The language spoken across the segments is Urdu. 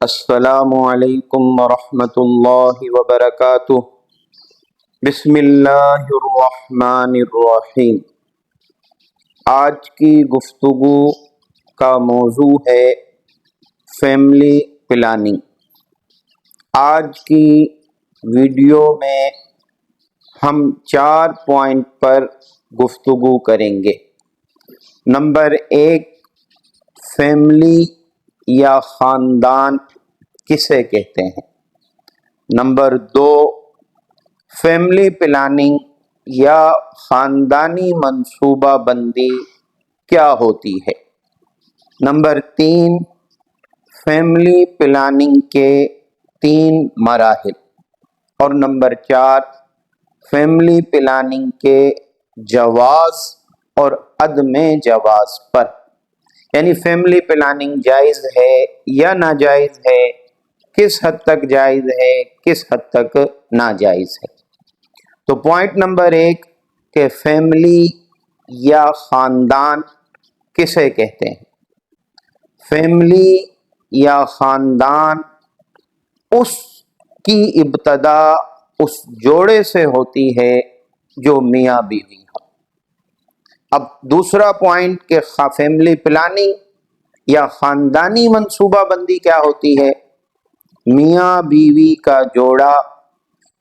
السلام علیکم ورحمۃ اللہ وبرکاتہ۔ بسم اللہ الرحمن الرحیم۔ آج کی گفتگو کا موضوع ہے فیملی پلاننگ۔ آج کی ویڈیو میں ہم 4 پوائنٹ پر گفتگو کریں گے۔ نمبر 1، فیملی یا خاندان کسے کہتے ہیں۔ نمبر 2، فیملی پلاننگ یا خاندانی منصوبہ بندی کیا ہوتی ہے۔ نمبر 3، فیملی پلاننگ کے 3 مراحل۔ اور نمبر 4، فیملی پلاننگ کے جواز اور عدم جواز پر، یعنی فیملی پلاننگ جائز ہے یا ناجائز ہے، کس حد تک جائز ہے، کس حد تک ناجائز ہے۔ تو پوائنٹ نمبر 1 کہ فیملی یا خاندان کسے کہتے ہیں۔ فیملی یا خاندان اس کی ابتدا اس جوڑے سے ہوتی ہے جو میاں بیوی ہو۔ اب دوسرا پوائنٹ کہ فیملی پلاننگ یا خاندانی منصوبہ بندی کیا ہوتی ہے۔ میاں بیوی کا جوڑا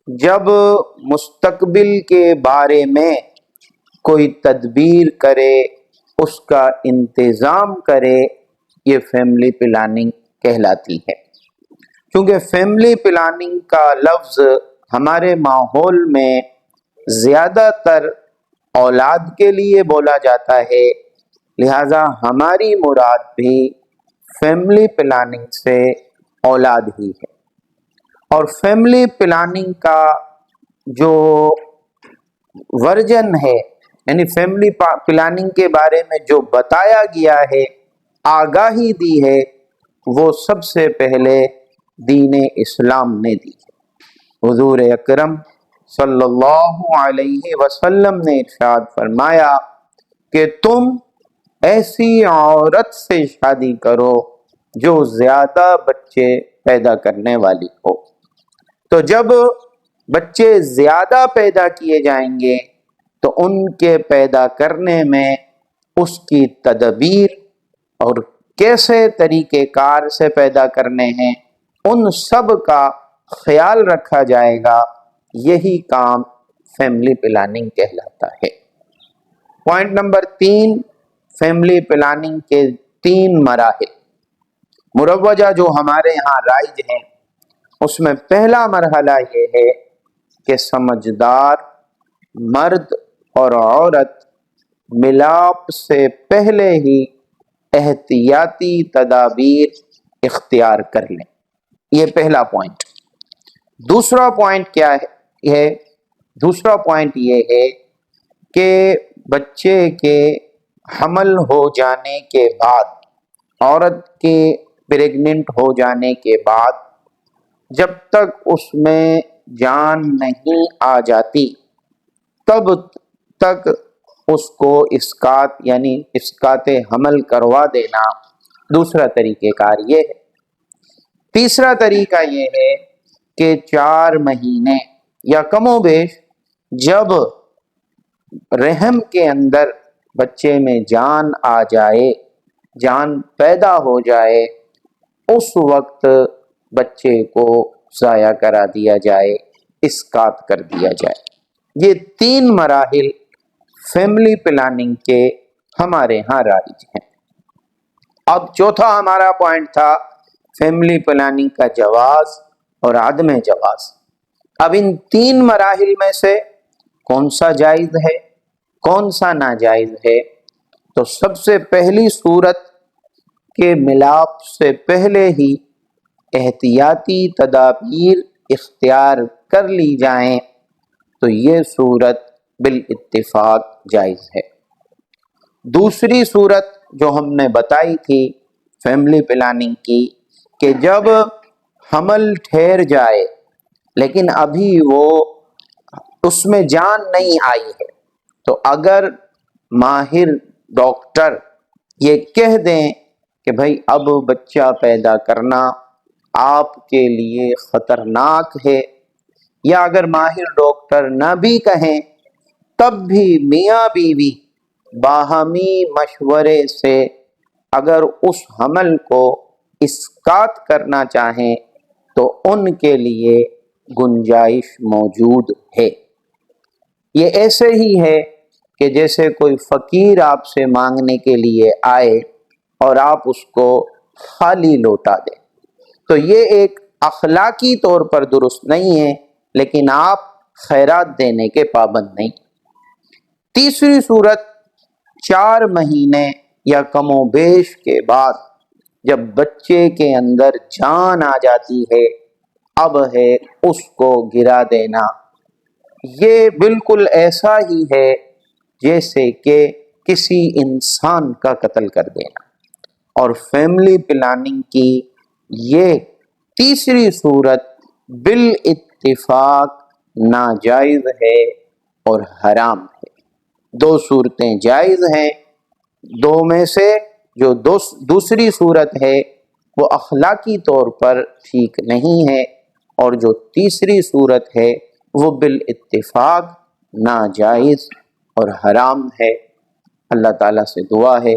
جب مستقبل کے بارے میں کوئی تدبیر کرے، اس کا انتظام کرے، یہ فیملی پلاننگ کہلاتی ہے۔ کیونکہ فیملی پلاننگ کا لفظ ہمارے ماحول میں زیادہ تر اولاد کے لیے بولا جاتا ہے، لہذا ہماری مراد بھی فیملی پلاننگ سے اولاد ہی ہے۔ اور فیملی پلاننگ کا جو ورژن ہے، یعنی فیملی پلاننگ کے بارے میں جو بتایا گیا ہے، آگاہی دی ہے، وہ سب سے پہلے دین اسلام نے دی ہے۔ حضور اکرم صلی اللہ علیہ وسلم نے ارشاد فرمایا کہ تم ایسی عورت سے شادی کرو جو زیادہ بچے پیدا کرنے والی ہو۔ تو جب بچے زیادہ پیدا کیے جائیں گے تو ان کے پیدا کرنے میں اس کی تدبیر اور کیسے طریقہ کار سے پیدا کرنے ہیں، ان سب کا خیال رکھا جائے گا۔ یہی کام فیملی پلاننگ کہلاتا ہے۔ پوائنٹ نمبر 3، فیملی پلاننگ کے 3 مراحل مروجہ جو ہمارے یہاں رائج ہیں، اس میں پہلا مرحلہ یہ ہے کہ سمجھدار مرد اور عورت ملاپ سے پہلے ہی احتیاطی تدابیر اختیار کر لیں۔ یہ پہلا پوائنٹ۔ دوسرا پوائنٹ کیا ہے؟ دوسرا پوائنٹ یہ ہے کہ بچے کے حمل ہو جانے کے بعد، عورت کے پریگننٹ ہو جانے کے بعد، جب تک اس میں جان نہیں آ جاتی تب تک اس کو اسقاط یعنی اسقاط حمل کروا دینا دوسرا طریقہ کار یہ ہے۔ تیسرا طریقہ یہ ہے کہ 4 مہینے یا کم و بیش جب رحم کے اندر بچے میں جان آ جائے، جان پیدا ہو جائے، اس وقت بچے کو ضائع کرا دیا جائے، اسقاط کر دیا جائے۔ یہ 3 مراحل فیملی پلاننگ کے ہمارے ہاں رائج ہیں۔ اب چوتھا ہمارا پوائنٹ تھا فیملی پلاننگ کا جواز اور عدم جواز۔ اب ان 3 مراحل میں سے کون سا جائز ہے، کون سا ناجائز ہے؟ تو سب سے پہلی صورت کے ملاپ سے پہلے ہی احتیاطی تدابیر اختیار کر لی جائیں تو یہ صورت بالاتفاق جائز ہے۔ دوسری صورت جو ہم نے بتائی تھی فیملی پلاننگ کی کہ جب حمل ٹھہر جائے لیکن ابھی وہ اس میں جان نہیں آئی ہے، تو اگر ماہر ڈاکٹر یہ کہہ دیں کہ بھائی اب بچہ پیدا کرنا آپ کے لیے خطرناک ہے، یا اگر ماہر ڈاکٹر نہ بھی کہیں تب بھی میاں بیوی باہمی مشورے سے اگر اس حمل کو اسقاط کرنا چاہیں تو ان کے لیے گنجائش موجود ہے۔ یہ ایسے ہی ہے کہ جیسے کوئی فقیر آپ سے مانگنے کے لیے آئے اور آپ اس کو خالی لوٹا دیں، تو یہ ایک اخلاقی طور پر درست نہیں ہے، لیکن آپ خیرات دینے کے پابند نہیں۔ تیسری صورت، 4 مہینے یا کم و بیش کے بعد جب بچے کے اندر جان آ جاتی ہے، اب ہے اس کو گرا دینا۔ یہ بالکل ایسا ہی ہے جیسے کہ کسی انسان کا قتل کر دینا، اور فیملی پلاننگ کی یہ تیسری صورت بالاتفاق ناجائز ہے اور حرام ہے۔ 2 صورتیں جائز ہیں، 2 میں سے جو دوسری صورت ہے وہ اخلاقی طور پر ٹھیک نہیں ہے، اور جو تیسری صورت ہے وہ بالاتفاق ناجائز اور حرام ہے۔ اللہ تعالیٰ سے دعا ہے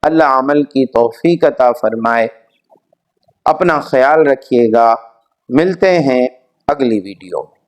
اللہ عمل کی توفیق عطا فرمائے۔ اپنا خیال رکھیے گا، ملتے ہیں اگلی ویڈیو میں۔